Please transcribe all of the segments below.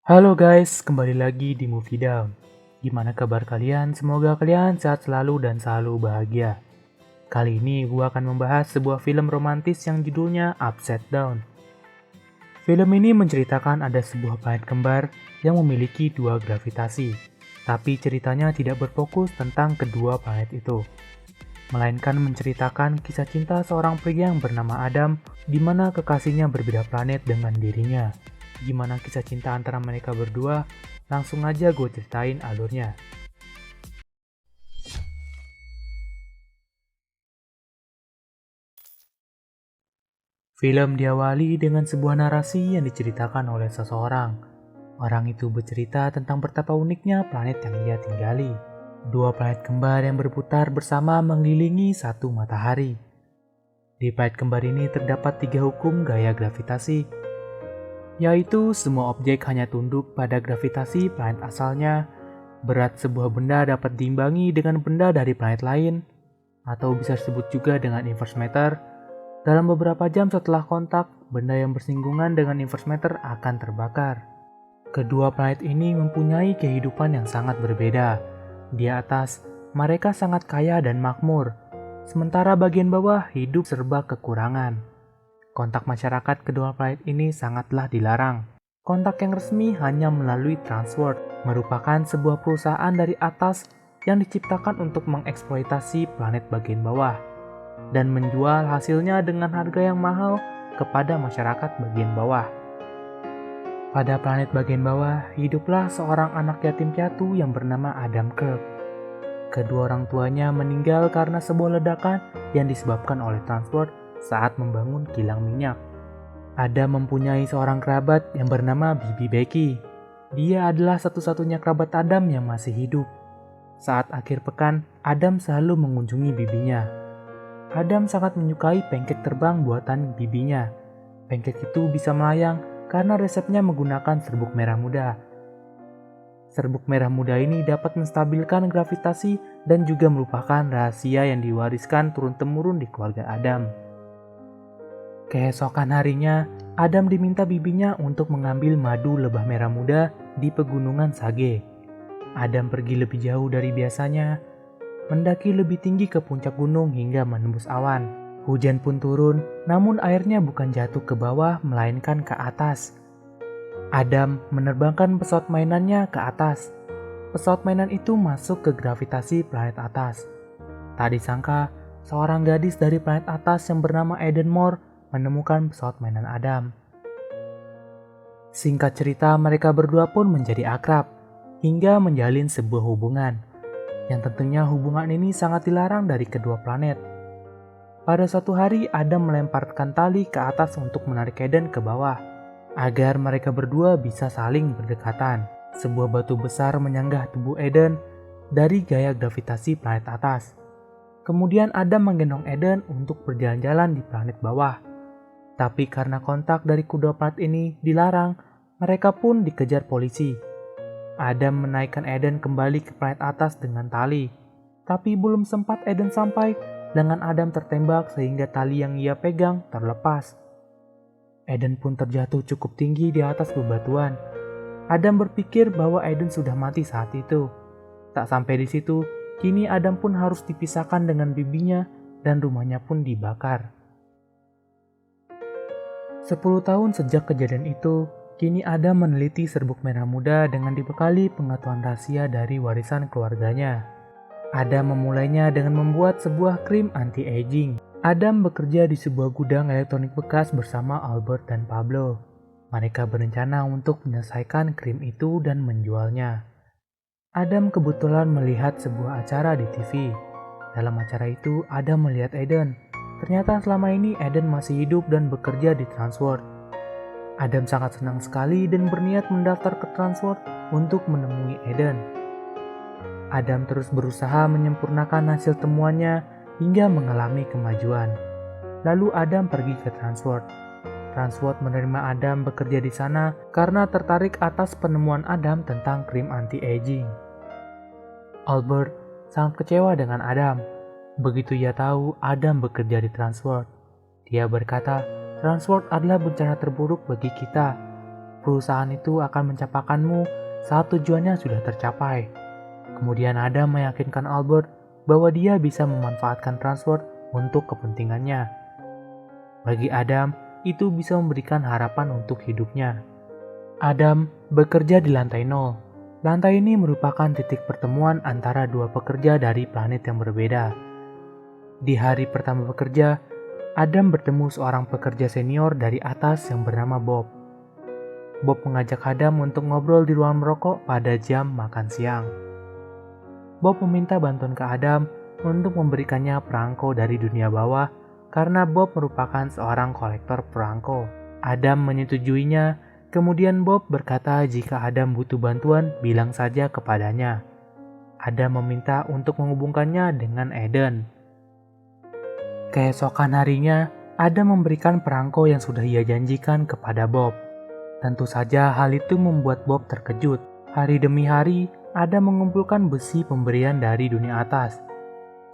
Halo guys, kembali lagi di Movie Down. Gimana kabar kalian? Semoga kalian sehat selalu dan selalu bahagia. Kali ini gue akan membahas sebuah film romantis yang judulnya Upside Down. Film ini menceritakan ada sebuah planet kembar yang memiliki dua gravitasi. Tapi ceritanya tidak berfokus tentang kedua planet itu, melainkan menceritakan kisah cinta seorang pria yang bernama Adam, di mana kekasihnya berbeda planet dengan dirinya. Gimana kisah cinta antara mereka berdua? Langsung aja gue ceritain alurnya. Film diawali dengan sebuah narasi yang diceritakan oleh seseorang. Orang itu bercerita tentang betapa uniknya planet yang ia tinggali. Dua planet kembar yang berputar bersama mengelilingi satu matahari. Di planet kembar ini terdapat tiga hukum gaya gravitasi, yaitu semua objek hanya tunduk pada gravitasi planet asalnya, berat sebuah benda dapat diimbangi dengan benda dari planet lain, atau bisa disebut juga dengan inverse matter. Dalam beberapa jam setelah kontak, benda yang bersinggungan dengan inverse matter akan terbakar. Kedua planet ini mempunyai kehidupan yang sangat berbeda. Di atas, mereka sangat kaya dan makmur, sementara bagian bawah hidup serba kekurangan. Kontak masyarakat kedua planet ini sangatlah dilarang. Kontak yang resmi hanya melalui Transworld, merupakan sebuah perusahaan dari atas yang diciptakan untuk mengeksploitasi planet bagian bawah dan menjual hasilnya dengan harga yang mahal kepada masyarakat bagian bawah. Pada planet bagian bawah, hiduplah seorang anak yatim piatu yang bernama Adam Kirk. Kedua orang tuanya meninggal karena sebuah ledakan yang disebabkan oleh Transworld saat membangun kilang minyak. Adam mempunyai seorang kerabat yang bernama Bibi Becky. Dia adalah satu-satunya kerabat Adam yang masih hidup. Saat akhir pekan, Adam selalu mengunjungi bibinya. Adam sangat menyukai pancake terbang buatan bibinya. Pancake itu bisa melayang karena resepnya menggunakan serbuk merah muda. Serbuk merah muda ini dapat menstabilkan gravitasi dan juga merupakan rahasia yang diwariskan turun-temurun di keluarga Adam. Keesokan harinya, Adam diminta bibinya untuk mengambil madu lebah merah muda di pegunungan Sage. Adam pergi lebih jauh dari biasanya, mendaki lebih tinggi ke puncak gunung hingga menembus awan. Hujan pun turun, namun airnya bukan jatuh ke bawah melainkan ke atas. Adam menerbangkan pesawat mainannya ke atas. Pesawat mainan itu masuk ke gravitasi planet atas. Tak disangka, seorang gadis dari planet atas yang bernama Eden Moore menemukan pesawat mainan Adam. Singkat cerita, mereka berdua pun menjadi akrab hingga menjalin sebuah hubungan, yang tentunya hubungan ini sangat dilarang dari kedua planet. Pada suatu hari, Adam melemparkan tali ke atas untuk menarik Eden ke bawah, agar mereka berdua bisa saling berdekatan. Sebuah batu besar menyanggah tubuh Eden dari gaya gravitasi planet atas. Kemudian Adam menggendong Eden untuk berjalan-jalan di planet bawah. Tapi karena kontak dari kedua planet ini dilarang, mereka pun dikejar polisi. Adam menaikkan Eden kembali ke planet atas dengan tali. Tapi belum sempat Eden sampai, lengan Adam tertembak sehingga tali yang ia pegang terlepas. Eden pun terjatuh cukup tinggi di atas bebatuan. Adam berpikir bahwa Eden sudah mati saat itu. Tak sampai di situ, kini Adam pun harus dipisahkan dengan bibinya dan rumahnya pun dibakar. 10 tahun sejak kejadian itu, kini Adam meneliti serbuk merah muda dengan dibekali pengetahuan rahasia dari warisan keluarganya. Adam memulainya dengan membuat sebuah krim anti-aging. Adam bekerja di sebuah gudang elektronik bekas bersama Albert dan Pablo. Mereka berencana untuk menyelesaikan krim itu dan menjualnya. Adam kebetulan melihat sebuah acara di TV. Dalam acara itu, Adam melihat Eden. Ternyata selama ini Eden masih hidup dan bekerja di Transworld. Adam sangat senang sekali dan berniat mendaftar ke Transworld untuk menemui Eden. Adam terus berusaha menyempurnakan hasil temuannya hingga mengalami kemajuan. Lalu Adam pergi ke Transworld. Transworld menerima Adam bekerja di sana karena tertarik atas penemuan Adam tentang krim anti-aging. Albert sangat kecewa dengan Adam. Begitu ia tahu Adam bekerja di Transworld, dia berkata, "Transworld adalah bencana terburuk bagi kita. perusahaan itu akan mencapakanmu saat tujuannya sudah tercapai. Kemudian Adam meyakinkan Albert bahwa dia bisa memanfaatkan transport untuk kepentingannya. Bagi Adam, itu bisa memberikan harapan untuk hidupnya. Adam bekerja di lantai 0. Lantai ini merupakan titik pertemuan antara dua pekerja dari planet yang berbeda. Di hari pertama bekerja, Adam bertemu seorang pekerja senior dari atas yang bernama Bob. Bob mengajak Adam untuk ngobrol di ruang merokok pada jam makan siang. Bob meminta bantuan ke Adam untuk memberikannya perangko dari dunia bawah karena Bob merupakan seorang kolektor perangko. Adam menyetujuinya, kemudian Bob berkata jika Adam butuh bantuan, bilang saja kepadanya. Adam meminta untuk menghubungkannya dengan Eden. Keesokan harinya, Adam memberikan perangko yang sudah ia janjikan kepada Bob. Tentu saja hal itu membuat Bob terkejut. Hari demi hari, Adam mengumpulkan besi pemberian dari dunia atas.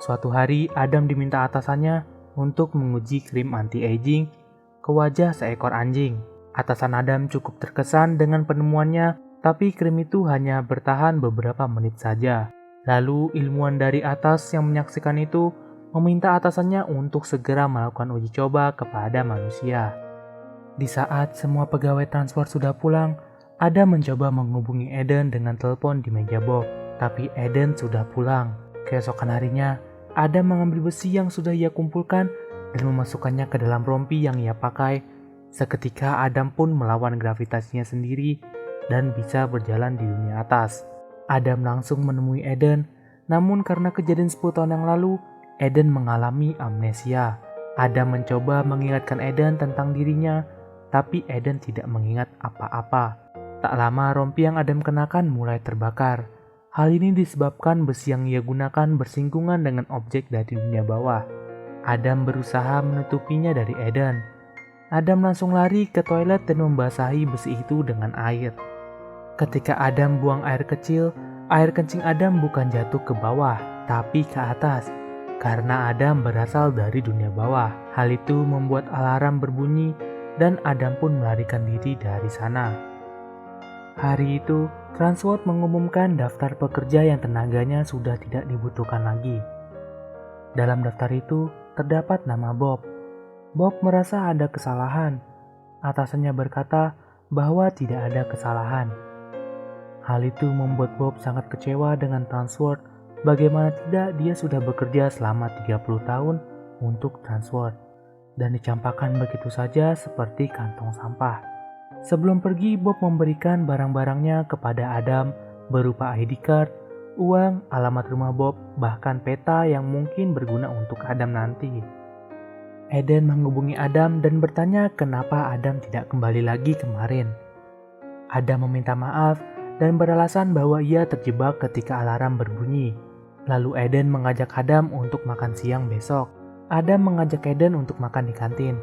Suatu hari, Adam diminta atasannya untuk menguji krim anti-aging ke wajah seekor anjing. Atasan Adam cukup terkesan dengan penemuannya, tapi krim itu hanya bertahan beberapa menit saja. Lalu ilmuwan dari atas yang menyaksikan itu meminta atasannya untuk segera melakukan uji coba kepada manusia. Di saat semua pegawai transport sudah pulang, Adam mencoba menghubungi Eden dengan telepon di meja Bob, tapi Eden sudah pulang. Keesokan harinya, Adam mengambil besi yang sudah ia kumpulkan dan memasukkannya ke dalam rompi yang ia pakai. Seketika Adam pun melawan gravitasinya sendiri dan bisa berjalan di dunia atas. Adam langsung menemui Eden, namun karena kejadian 10 tahun yang lalu, Eden mengalami amnesia. Adam mencoba mengingatkan Eden tentang dirinya, tapi Eden tidak mengingat apa-apa. Tak lama rompi yang Adam kenakan mulai terbakar. Hal ini disebabkan besi yang ia gunakan bersinggungan dengan objek dari dunia bawah. Adam berusaha menutupinya dari Eden. Adam langsung lari ke toilet dan membasahi besi itu dengan air. Ketika Adam buang air kecil, air kencing Adam bukan jatuh ke bawah, tapi ke atas. Karena Adam berasal dari dunia bawah. Hal itu membuat alarm berbunyi dan Adam pun melarikan diri dari sana. Hari itu, Transworld mengumumkan daftar pekerja yang tenaganya sudah tidak dibutuhkan lagi. Dalam daftar itu, terdapat nama Bob. Bob merasa ada kesalahan. Atasannya berkata bahwa tidak ada kesalahan. Hal itu membuat Bob sangat kecewa dengan Transworld. Bagaimana tidak, dia sudah bekerja selama 30 tahun untuk Transworld dan dicampakkan begitu saja seperti kantong sampah. Sebelum pergi, Bob memberikan barang-barangnya kepada Adam berupa ID card, uang, alamat rumah Bob, bahkan peta yang mungkin berguna untuk Adam nanti. Eden menghubungi Adam dan bertanya kenapa Adam tidak kembali lagi kemarin. Adam meminta maaf dan beralasan bahwa ia terjebak ketika alarm berbunyi. Lalu Eden mengajak Adam untuk makan siang besok. Adam mengajak Eden untuk makan di kantin.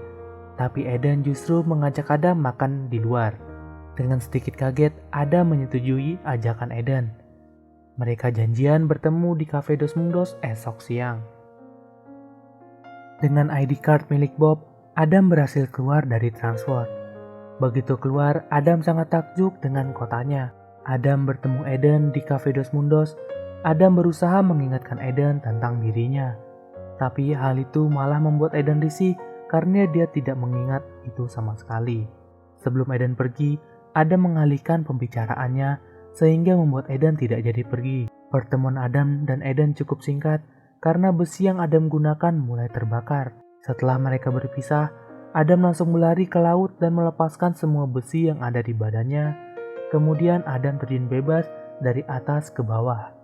Tapi Eden justru mengajak Adam makan di luar. Dengan sedikit kaget, Adam menyetujui ajakan Eden. Mereka janjian bertemu di Cafe Dos Mundos esok siang. Dengan ID card milik Bob, Adam berhasil keluar dari Transworld. Begitu keluar, Adam sangat takjub dengan kotanya. Adam bertemu Eden di Cafe Dos Mundos. Adam berusaha mengingatkan Eden tentang dirinya. Tapi hal itu malah membuat Eden risih karena dia tidak mengingat itu sama sekali. Sebelum Eden pergi, Adam mengalihkan pembicaraannya sehingga membuat Eden tidak jadi pergi. Pertemuan Adam dan Eden cukup singkat karena besi yang Adam gunakan mulai terbakar. Setelah mereka berpisah, Adam langsung berlari ke laut dan melepaskan semua besi yang ada di badannya. Kemudian Adam terjun bebas dari atas ke bawah.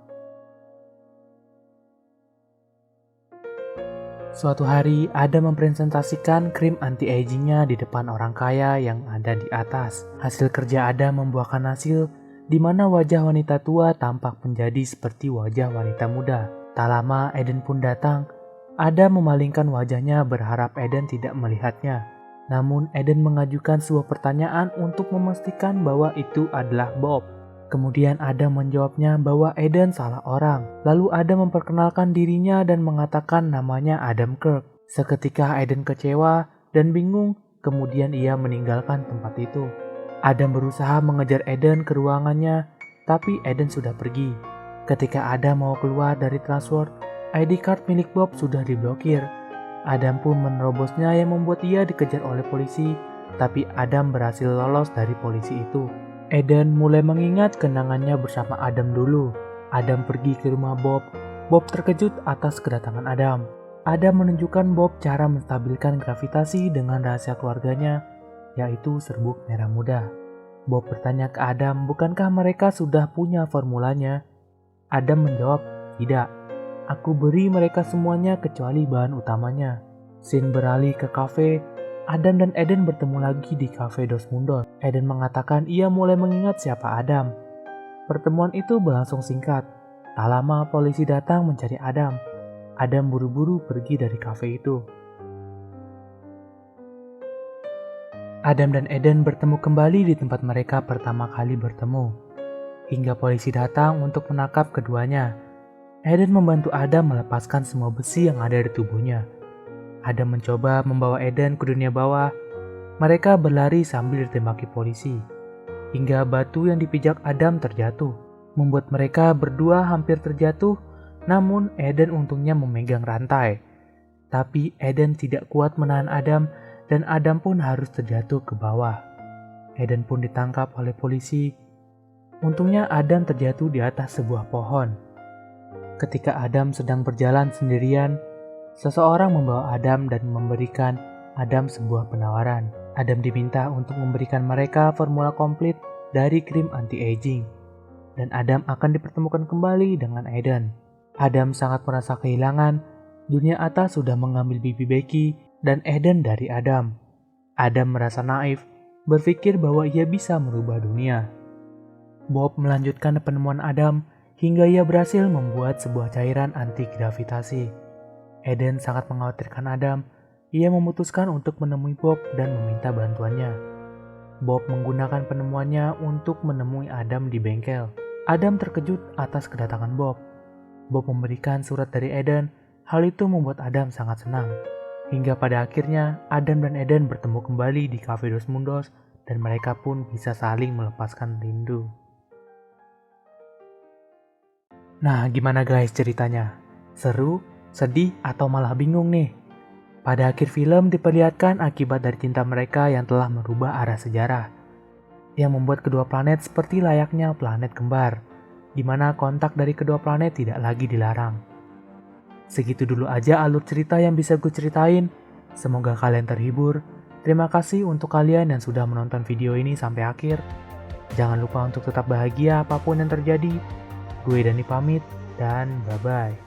Suatu hari, Adam mempresentasikan krim anti-agingnya di depan orang kaya yang ada di atas. Hasil kerja Adam membuahkan hasil di mana wajah wanita tua tampak menjadi seperti wajah wanita muda. Tak lama, Eden pun datang. Adam memalingkan wajahnya berharap Eden tidak melihatnya. Namun, Eden mengajukan sebuah pertanyaan untuk memastikan bahwa itu adalah Bob. Kemudian Adam menjawabnya bahwa Eden salah orang. Lalu Adam memperkenalkan dirinya dan mengatakan namanya Adam Kirk. Seketika Eden kecewa dan bingung, kemudian ia meninggalkan tempat itu. Adam berusaha mengejar Eden ke ruangannya, tapi Eden sudah pergi. Ketika Adam mau keluar dari transfer, ID card milik Bob sudah diblokir. Adam pun menerobosnya yang membuat ia dikejar oleh polisi, tapi Adam berhasil lolos dari polisi itu. Eden mulai mengingat kenangannya bersama Adam dulu. Adam pergi ke rumah Bob. Bob terkejut atas kedatangan Adam. Adam menunjukkan Bob cara menstabilkan gravitasi dengan rahasia keluarganya, yaitu serbuk merah muda. Bob bertanya ke Adam, bukankah mereka sudah punya formulanya? Adam menjawab, tidak. Aku beri mereka semuanya kecuali bahan utamanya. Scene beralih ke kafe. Adam dan Eden bertemu lagi di Cafe Dos Mundos. Eden mengatakan ia mulai mengingat siapa Adam. Pertemuan itu berlangsung singkat. Tak lama polisi datang mencari Adam. Adam buru-buru pergi dari kafe itu. Adam dan Eden bertemu kembali di tempat mereka pertama kali bertemu. Hingga polisi datang untuk menangkap keduanya. Eden membantu Adam melepaskan semua besi yang ada di tubuhnya. Adam mencoba membawa Eden ke dunia bawah. Mereka berlari sambil ditembaki polisi. Hingga batu yang dipijak Adam terjatuh, membuat mereka berdua hampir terjatuh, namun Eden untungnya memegang rantai. Tapi Eden tidak kuat menahan Adam dan Adam pun harus terjatuh ke bawah. Eden pun ditangkap oleh polisi. Untungnya Adam terjatuh di atas sebuah pohon. Ketika Adam sedang berjalan sendirian, seseorang membawa Adam dan memberikan Adam sebuah penawaran. Adam diminta untuk memberikan mereka formula komplit dari krim anti-aging. Dan Adam akan dipertemukan kembali dengan Eden. Adam sangat merasa kehilangan. Dunia atas sudah mengambil bibi Becky dan Eden dari Adam. Adam merasa naif, berpikir bahwa ia bisa merubah dunia. Bob melanjutkan penemuan Adam hingga ia berhasil membuat sebuah cairan anti-gravitasi. Eden sangat mengkhawatirkan Adam. Ia memutuskan untuk menemui Bob dan meminta bantuannya. Bob menggunakan penemuannya untuk menemui Adam di bengkel. Adam terkejut atas kedatangan Bob. Bob memberikan surat dari Eden. Hal itu membuat Adam sangat senang. Hingga pada akhirnya Adam dan Eden bertemu kembali di Cafe Dos Mundos dan mereka pun bisa saling melepaskan rindu. Nah, gimana guys ceritanya? Seru, sedih, atau malah bingung nih? Pada akhir film diperlihatkan akibat dari cinta mereka yang telah merubah arah sejarah, yang membuat kedua planet seperti layaknya planet kembar, di mana kontak dari kedua planet tidak lagi dilarang. Segitu dulu aja alur cerita yang bisa gue ceritain. Semoga kalian terhibur. Terima kasih untuk kalian yang sudah menonton video ini sampai akhir. Jangan lupa untuk tetap bahagia apapun yang terjadi. Gue Dani pamit dan bye-bye.